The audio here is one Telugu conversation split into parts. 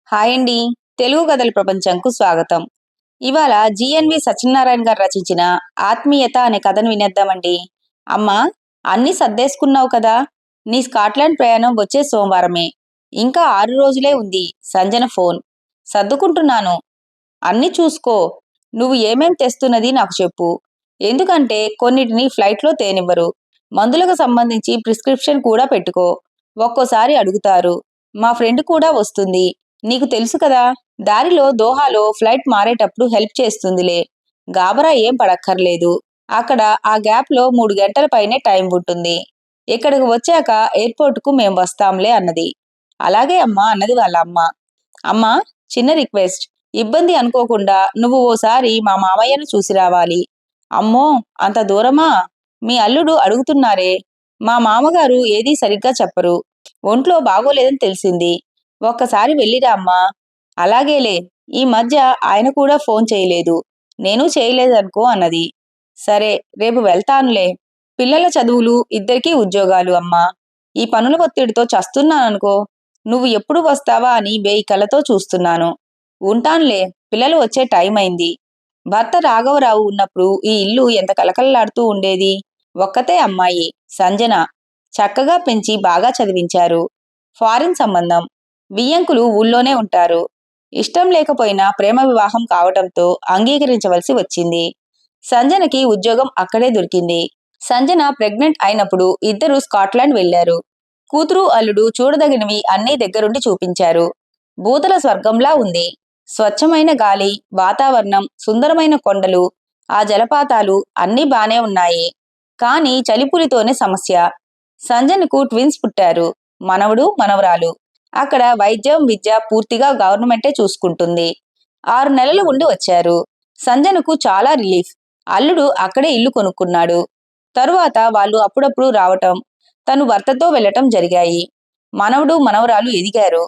హాయ్ అండి. తెలుగు కథల ప్రపంచంకు స్వాగతం. ఇవాళ జిఎన్వి సత్యనారాయణ గారు రచించిన ఆత్మీయత అనే కథను వినేద్దామండి. అమ్మా, అన్నీ సర్దేసుకున్నావు కదా? నీ స్కాట్లాండ్ ప్రయాణం వచ్చే సోమవారమే. ఇంకా 6 రోజులే ఉంది. సంజన ఫోన్. సర్దుకుంటున్నాను. అన్నీ చూసుకో. నువ్వు ఏమేం తెస్తున్నది నాకు చెప్పు. ఎందుకంటే కొన్నిటిని ఫ్లైట్లో తేనివ్వరు. మందులకు సంబంధించి ప్రిస్క్రిప్షన్ కూడా పెట్టుకో. ఒక్కోసారి అడుగుతారు. మా ఫ్రెండ్ కూడా వస్తుంది. నీకు తెలుసు కదా. దారిలో దోహాలో ఫ్లైట్ మారేటప్పుడు హెల్ప్ చేస్తుందిలే. గాబరా ఏం పడక్కర్లేదు. అక్కడ ఆ గ్యాప్లో 3 గంటల పైనే టైం ఉంటుంది. ఇక్కడికి వచ్చాక ఎయిర్పోర్టుకు మేం వస్తాంలే అన్నది. అలాగే అమ్మా అన్నది వాళ్ళ అమ్మ. అమ్మా, చిన్న రిక్వెస్ట్. ఇబ్బంది అనుకోకుండా నువ్వు ఓసారి మా మామయ్యను చూసి రావాలి. అమ్మో, అంత దూరమా? మీ అల్లుడు అడుగుతున్నారే. మా మామగారు ఏదీ సరిగ్గా చెప్పరు. ఒంట్లో బాగోలేదని తెలిసింది. ఒక్కసారి వెళ్ళిరా అమ్మా. అలాగేలే. ఈ మధ్య ఆయన కూడా ఫోన్ చేయలేదు. నేను చేయలేదనుకో అన్నది. సరే, రేపు వెళ్తానులే. పిల్లల చదువులు, ఇద్దరికీ ఉద్యోగాలు అమ్మా. ఈ పనుల ఒత్తిడితో చస్తున్నాననుకో. నువ్వు ఎప్పుడు వస్తావా అని 1000 కళ్ళతో చూస్తున్నాను. ఉంటానులే. పిల్లలు వచ్చే టైం అయింది. భర్త రాఘవరావు ఉన్నప్పుడు ఈ ఇల్లు ఎంత కలకలలాడుతూ ఉండేది. ఒక్కతే అమ్మాయి సంజన. చక్కగా పెంచి బాగా చదివించారు. ఫారిన్ సంబంధం. బియ్యంకులు ఊళ్ళోనే ఉంటారు. ఇష్టం లేకపోయినా ప్రేమ వివాహం కావటంతో అంగీకరించవలసి వచ్చింది. సంజనకి ఉద్యోగం అక్కడే దొరికింది. సంజన ప్రెగ్నెంట్ అయినప్పుడు ఇద్దరు స్కాట్లాండ్ వెళ్లారు. కూతురు అల్లుడు చూడదగినవి అన్నీ దగ్గరుండి చూపించారు. భూతల స్వర్గంలా ఉంది. స్వచ్ఛమైన గాలి, వాతావరణం, సుందరమైన కొండలు, ఆ జలపాతాలు అన్నీ బానే ఉన్నాయి. కానీ చలిపులితోనే సమస్య. సంజనకు ట్విన్స్ పుట్టారు. మనవడు, మనవరాలు. అక్కడ వైద్యం, విద్య పూర్తిగా గవర్నమెంటే చూసుకుంటుంది. 6 నెలలు ఉండి వచ్చారు. సంజనకు చాలా రిలీఫ్. అల్లుడు అక్కడే ఇల్లు కొనుక్కున్నాడు. తరువాత వాళ్ళు అప్పుడప్పుడు రావటం, తను భర్తతో వెళ్లటం జరిగాయి. మనవడు, మనవరాలు ఎదిగారు.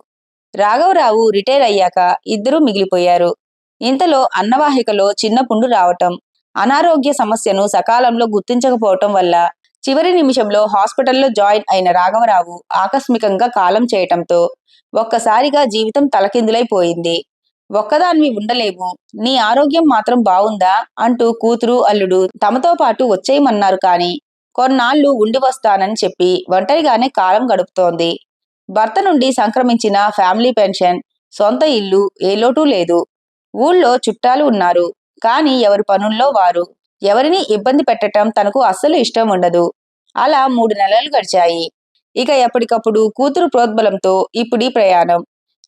రాఘవరావు రిటైర్ అయ్యాక ఇద్దరూ మిగిలిపోయారు. ఇంతలో అన్నవాహికలో చిన్న పుండు రావటం, అనారోగ్య సమస్యను సకాలంలో గుర్తించకపోవటం వల్ల చివరి నిమిషంలో హాస్పిటల్లో జాయిన్ అయిన రాఘవరావు ఆకస్మికంగా కాలం చేయటంతో ఒక్కసారిగా జీవితం తలకిందులైపోయింది. ఒక్కదానివి ఉండలేవు, నీ ఆరోగ్యం మాత్రం బావుందా అంటూ కూతురు, అల్లుడు తమతో పాటు వచ్చేయమన్నారు. కాని కొన్నాళ్లు ఉండి వస్తానని చెప్పి ఒంటరిగానే కాలం గడుపుతోంది. భర్త నుండి సంక్రమించిన ఫ్యామిలీ పెన్షన్, సొంత ఇల్లు, ఏ లోటు లేదు. ఊళ్ళో చుట్టాలు ఉన్నారు. కాని ఎవరి పనుల్లో వారు. ఎవరినీ ఇబ్బంది పెట్టటం తనకు అస్సలు ఇష్టం ఉండదు. అలా 3 నెలలు గడిచాయి. ఇక ఎప్పటికప్పుడు కూతురు ప్రోద్బలంతో ఇప్పుడీ ప్రయాణం.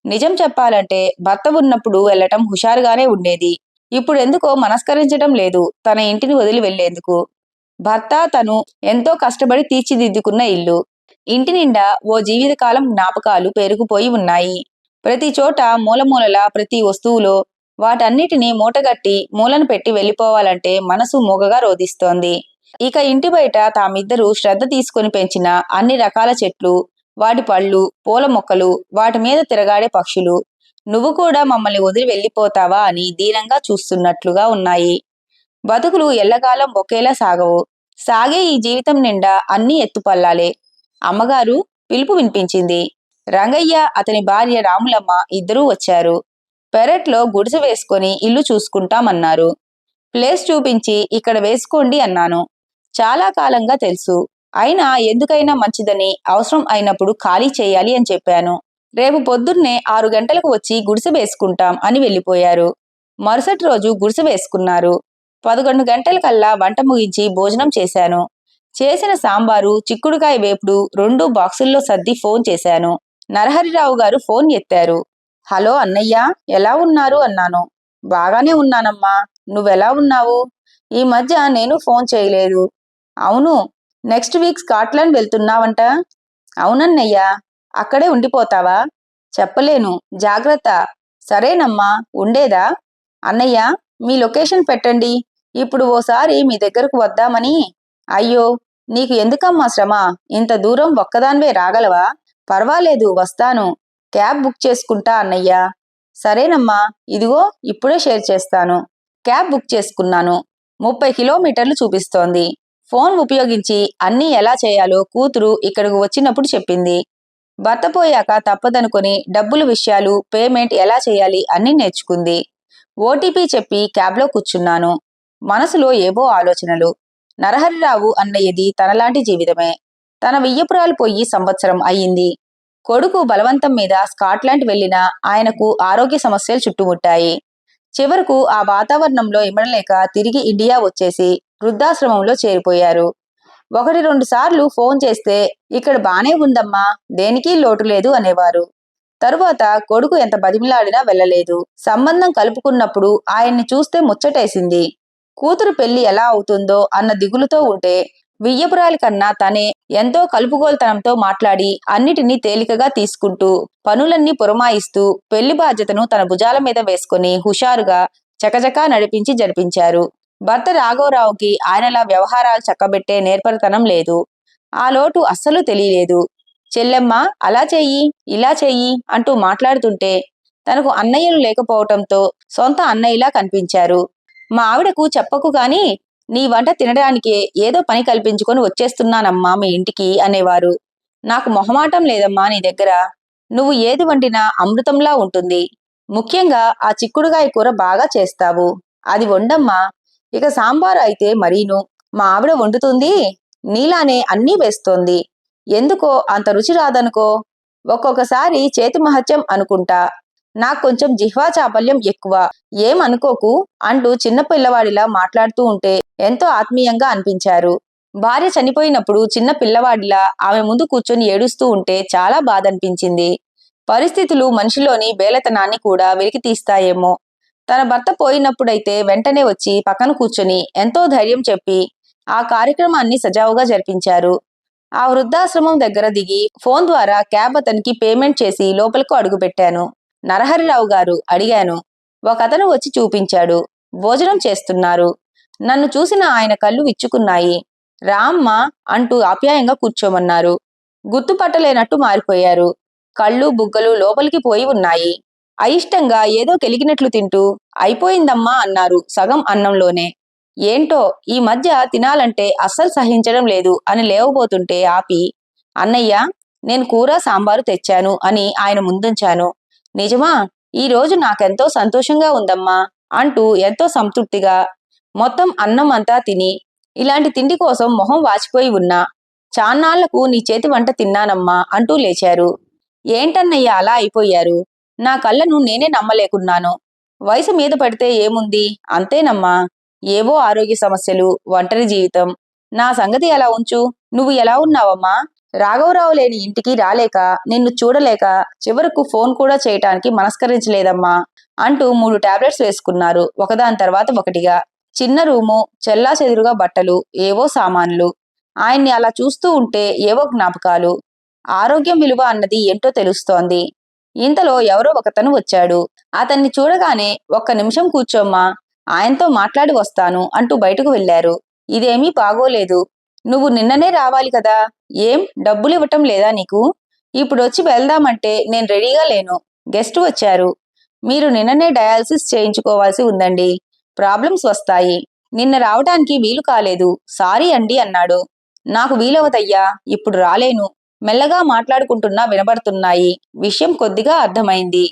నిజం చెప్పాలంటే భర్త ఉన్నప్పుడు వెళ్లటం హుషారుగానే ఉండేది. ఇప్పుడెందుకో మనస్కరించటం లేదు తన ఇంటిని వదిలి వెళ్లేందుకు. భర్త, తను ఎంతో కష్టపడి తీర్చిదిద్దుకున్న ఇల్లు. ఇంటి నిండా ఓ జీవితకాలం జ్ఞాపకాలు పేరుకుపోయి ఉన్నాయి. ప్రతి చోట మూలమూలలా ప్రతి వస్తువులో వాటన్నిటినీ మూటగట్టి మూలను పెట్టి వెళ్ళిపోవాలంటే మనసు మూగగా రోదిస్తోంది. ఇక ఇంటి బయట తామిద్దరూ శ్రద్ధ తీసుకుని పెంచిన అన్ని రకాల చెట్లు, వాటి పళ్ళు, పూల మొక్కలు, వాటి మీద తిరగాడే పక్షులు, నువ్వు కూడా మమ్మల్ని వదిలి వెళ్ళిపోతావా అని దీనంగా చూస్తున్నట్లుగా ఉన్నాయి. బతుకులు ఎల్లకాలం ఒకేలా సాగవు. సాగే ఈ జీవితం నిండా అన్నీ ఎత్తుపల్లాలే. అమ్మగారు పిలుపు వినిపించింది. రంగయ్య, అతని భార్య రాములమ్మ ఇద్దరూ వచ్చారు. పెరట్లో గుడిసె వేసుకొని ఇల్లు చూసుకుంటామన్నారు. ప్లేస్ చూపించి ఇక్కడ వేసుకోండి అన్నాను. చాలా కాలంగా తెలుసు. అయినా ఎందుకైనా మంచిదని అవసరం అయినప్పుడు ఖాళీ చేయాలి అని చెప్పాను. రేపు పొద్దున్నే 6 గంటలకు వచ్చి గుడిసె వేసుకుంటాం అని వెళ్ళిపోయారు. మరుసటి రోజు గుడిసె వేసుకున్నారు. 11 గంటలకల్లా వంట ముగించి భోజనం చేశాను. చేసిన సాంబారు, చిక్కుడుకాయ వేపుడు 2 బాక్సుల్లో సర్ది ఫోన్ చేశాను. నరహరిరావు గారు ఫోన్ ఎత్తారు. హలో అన్నయ్య, ఎలా ఉన్నారు అన్నాను. బాగానే ఉన్నానమ్మా. నువ్వెలా ఉన్నావు? ఈ మధ్య నేను ఫోన్ చేయలేదు. అవును, నెక్స్ట్ వీక్ స్కాట్లాండ్ వెళ్తున్నావంట. అవునన్నయ్యా. అక్కడే ఉండిపోతావా? చెప్పలేను. జాగ్రత్త. సరేనమ్మా, ఉండేదా? అన్నయ్య, మీ లొకేషన్ పెట్టండి. ఇప్పుడు ఓసారి మీ దగ్గరకు వద్దామని. అయ్యో, నీకు ఎందుకమ్మా శ్రమ? ఇంత దూరం ఒక్కదాన్వే రాగలవా? పర్వాలేదు, వస్తాను. క్యాబ్ బుక్ చేసుకుంటా అన్నయ్య. సరేనమ్మా, ఇదిగో ఇప్పుడే షేర్ చేస్తాను. క్యాబ్ బుక్ చేసుకున్నాను. 30 కిలోమీటర్లు చూపిస్తోంది. ఫోన్ ఉపయోగించి అన్నీ ఎలా చేయాలో కూతురు ఇక్కడకు వచ్చినప్పుడు చెప్పింది. భర్త పోయాక తప్పదనుకొని డబ్బుల విషయాలు, పేమెంట్ ఎలా చేయాలి అన్నీ నేర్చుకుంది. ఓటీపీ చెప్పి క్యాబ్లో కూర్చున్నాను. మనసులో ఏవో ఆలోచనలు. నరహరిరావు అన్నయ్యది తనలాంటి జీవితమే. తన వియ్యపురాలు పోయి సంవత్సరం అయ్యింది. కొడుకు బలవంతం మీద స్కాట్లాండ్ వెళ్లినా ఆయనకు ఆరోగ్య సమస్యలు చుట్టుముట్టాయి. చివరకు ఆ వాతావరణంలో ఇమడలేక తిరిగి ఇండియా వచ్చేసి వృద్ధాశ్రమంలో చేరిపోయారు. 1-2 సార్లు ఫోన్ చేస్తే ఇక్కడ బానే ఉందమ్మా, దేనికి లోటు లేదు అనేవారు. తరువాత కొడుకు ఎంత బతిమిలాడినా వెళ్ళలేదు. సంబంధం కలుపుకున్నప్పుడు ఆయన్ని చూస్తే ముచ్చటేసింది. కూతురు పెళ్లి ఎలా అవుతుందో అన్న దిగులుతో ఉంటే వియ్యపురాలి కన్నా తనే ఎంతో కలుపుగోల్తనంతో మాట్లాడి అన్నిటినీ తేలికగా తీసుకుంటూ పనులన్నీ పురమాయిస్తూ పెళ్లి బాధ్యతను తన భుజాల మీద వేసుకుని హుషారుగా చకచకా నడిపించి జరిపించారు. భర్త రాఘవరావుకి ఆయనలా వ్యవహారాలు చక్కబెట్టే నేర్పరితనం లేదు. ఆ లోటు అస్సలు తెలియలేదు. చెల్లెమ్మ అలా చెయ్యి, ఇలా చెయ్యి అంటూ మాట్లాడుతుంటే తనకు అన్నయ్యలు లేకపోవటంతో సొంత అన్నయ్యలా కనిపించారు. మా ఆవిడకు చెప్పకు గాని నీ వంట తినడానికే ఏదో పని కల్పించుకొని వచ్చేస్తున్నానమ్మా మీ ఇంటికి అనేవారు. నాకు మొహమాటం లేదమ్మా నీ దగ్గర. నువ్వు ఏది వండినా అమృతంలా ఉంటుంది. ముఖ్యంగా ఆ చిక్కుడుగాయ కూర బాగా చేస్తావు. అది వండమ్మా. ఇక సాంబారు అయితే మరీను. మా ఆవిడ వండుతుంది, నీలానే అన్నీ వేస్తోంది. ఎందుకో అంత రుచి రాదనుకో. ఒక్కొక్కసారి చేతి మహత్యం అనుకుంటా. నాకు కొంచెం జిహ్వా చాపల్యం ఎక్కువ, ఏమనుకోకు అంటూ చిన్న పిల్లవాడిలా మాట్లాడుతూ ఉంటే ఎంతో ఆత్మీయంగా అనిపించారు. భార్య చనిపోయినప్పుడు చిన్న పిల్లవాడిలా ఆమె ముందు కూర్చొని ఏడుస్తూ ఉంటే చాలా బాధ అనిపించింది. పరిస్థితులు మనిషిలోని బేలతనాన్ని కూడా వెలికి తీస్తాయేమో. తన భర్త పోయినప్పుడైతే వెంటనే వచ్చి పక్కన కూర్చొని ఎంతో ధైర్యం చెప్పి ఆ కార్యక్రమాన్ని సజావుగా జరిపించారు. ఆ వృద్ధాశ్రమం దగ్గర దిగి ఫోన్ ద్వారా క్యాబ్ అతనికి పేమెంట్ చేసి లోపలకు అడుగుపెట్టాను. నరహరిరావు గారు అడిగాను. ఒకతను వచ్చి చూపించాడు. భోజనం చేస్తున్నారు. నన్ను చూసిన ఆయన కళ్ళు విచ్చుకున్నాయి. రామ్మా అంటూ ఆప్యాయంగా కూర్చోమన్నారు. గుర్తుపట్టలేనట్టు మారిపోయారు. కళ్ళు బుగ్గలు లోపలికి పోయి ఉన్నాయి. అయిష్టంగా ఏదో కెలికినట్లు తింటూ అయిపోయిందమ్మా అన్నారు సగం అన్నంలోనే. ఏంటో ఈ మధ్య తినాలంటే అస్సలు సహించడం లేదు అని లేవబోతుంటే ఆపి, అన్నయ్య నేను కూర సాంబారు తెచ్చాను అని ఆయన ముందుంచాను. నిజమా? ఈరోజు నాకెంతో సంతోషంగా ఉందమ్మా అంటూ ఎంతో సంతృప్తిగా మొత్తం అన్నం అంతా తిని, ఇలాంటి తిండి కోసం మొహం వాచిపోయి ఉన్నా చాన్నాళ్లకు నీ చేతి వంట తిన్నానమ్మా అంటూ లేచారు. ఏంటన్నయ్య అలా అయిపోయారు? నా కళ్ళను నేనే నమ్మలేకున్నాను. వయసు మీద పడితే ఏముంది, అంతేనమ్మా. ఏవో ఆరోగ్య సమస్యలు, ఒంటరి జీవితం. నా సంగతి ఎలా ఉంచు. నువ్వు ఎలా ఉన్నావమ్మా? రాఘవరావు లేని ఇంటికి రాలేక, నిన్ను చూడలేక చివరకు ఫోన్ కూడా చేయటానికి మనస్కరించలేదమ్మా అంటూ 3 టాబ్లెట్స్ వేసుకున్నారు ఒకదాని తర్వాత ఒకటిగా. చిన్న రూము, చెల్లాచెదురుగా బట్టలు, ఏవో సామాన్లు. ఆయన్ని అలా చూస్తూ ఉంటే ఏవో జ్ఞాపకాలు. ఆరోగ్యం విలువ అన్నది ఏంటో తెలుస్తోంది. ఇంతలో ఎవరో ఒకతను వచ్చాడు. అతన్ని చూడగానే ఒక్క నిమిషం కూర్చోమ్మా, ఆయనతో మాట్లాడి వస్తాను అంటూ బయటకు వెళ్లారు. ఇదేమీ బాగోలేదు. నువ్వు నిన్ననే రావాలి కదా. ఏం డబ్బులు ఇవ్వటం లేదా నీకు? ఇప్పుడొచ్చి వెళ్దామంటే నేను రెడీగా లేను. గెస్ట్ వచ్చారు. మీరు నిన్ననే డయాలసిస్ చేయించుకోవాల్సి ఉందండి. ప్రాబ్లమ్స్ వస్తాయి. నిన్న రావటానికి వీలు కాలేదు. సారీ అండి అన్నాడు. నాకు వీలవదయ్యా, ఇప్పుడు రాలేను. మెల్లగా మాట్లాడుకుంటున్నా వినబడుతున్నాయి. విషయం కొద్దిగా అర్థమైంది.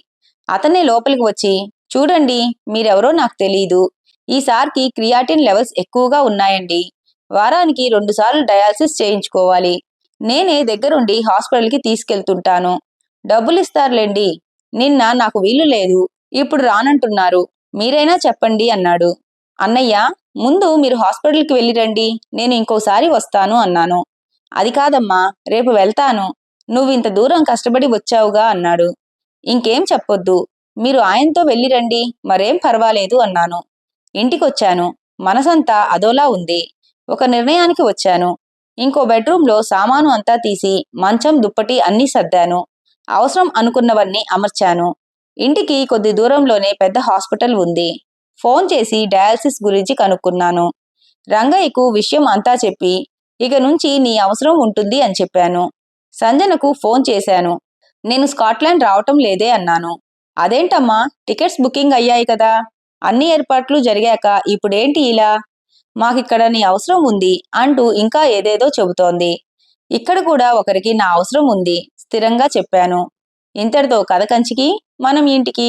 అతనే లోపలికి వచ్చి, చూడండి మీరెవరో నాకు తెలీదు. ఈసారికి క్రియాటిన్ లెవెల్స్ ఎక్కువగా ఉన్నాయండి. వారానికి 2 సార్లు డయాలసిస్ చేయించుకోవాలి. నేనే దగ్గరుండి హాస్పిటల్కి తీసుకెళ్తుంటాను. డబ్బులిస్తారులేండి. నిన్న నాకు వీలు లేదు, ఇప్పుడు రానంటున్నారు. మీరైనా చెప్పండి అన్నాడు. అన్నయ్య, ముందు మీరు హాస్పిటల్కి వెళ్ళిరండి, నేను ఇంకోసారి వస్తాను అన్నాను. అది కాదమ్మా, రేపు వెళ్తాను. నువ్వింత దూరం కష్టపడి వచ్చావుగా అన్నాడు. ఇంకేం చెప్పొద్దు, మీరు ఆయనతో వెళ్ళిరండి, మరేం పర్వాలేదు అన్నాను. ఇంటికొచ్చాను. మనసంతా అదోలా ఉంది. ఒక నిర్ణయానికి వచ్చాను. ఇంకో బెడ్రూంలో సామాను అంతా తీసి మంచం దుప్పటి అన్నీ సర్దాను. అవసరం అనుకున్నవన్నీ అమర్చాను. ఇంటికి కొద్ది దూరంలోనే పెద్ద హాస్పిటల్ ఉంది. ఫోన్ చేసి డయాలసిస్ గురించి కనుక్కున్నాను. రంగయ్యకు విషయం అంతా చెప్పి ఇక నుంచి నీ అవసరం ఉంటుంది అని చెప్పాను. సంజనకు ఫోన్ చేశాను. నేను స్కాట్లాండ్ రావటం లేదే అన్నాను. అదేంటమ్మా, టికెట్స్ బుకింగ్ అయ్యాయి కదా. అన్ని ఏర్పాట్లు జరిగాక ఇప్పుడేంటి ఇలా? మాకిక్కడ నీ అవసరం ఉంది అంటూ ఇంకా ఏదేదో చెబుతోంది. ఇక్కడ కూడా ఒకరికి నా అవసరం ఉంది. స్థిరంగా చెప్పాను. ఇంతటితో కథ కంచికి మనం ఇంటికి.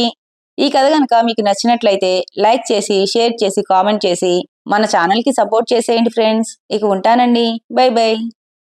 ఈ కథ కనుక మీకు నచ్చినట్లయితే లైక్ చేసి, షేర్ చేసి, కామెంట్ చేసి మన ఛానల్కి సపోర్ట్ చేసేయండి ఫ్రెండ్స్. ఇక ఉంటానండి. By by.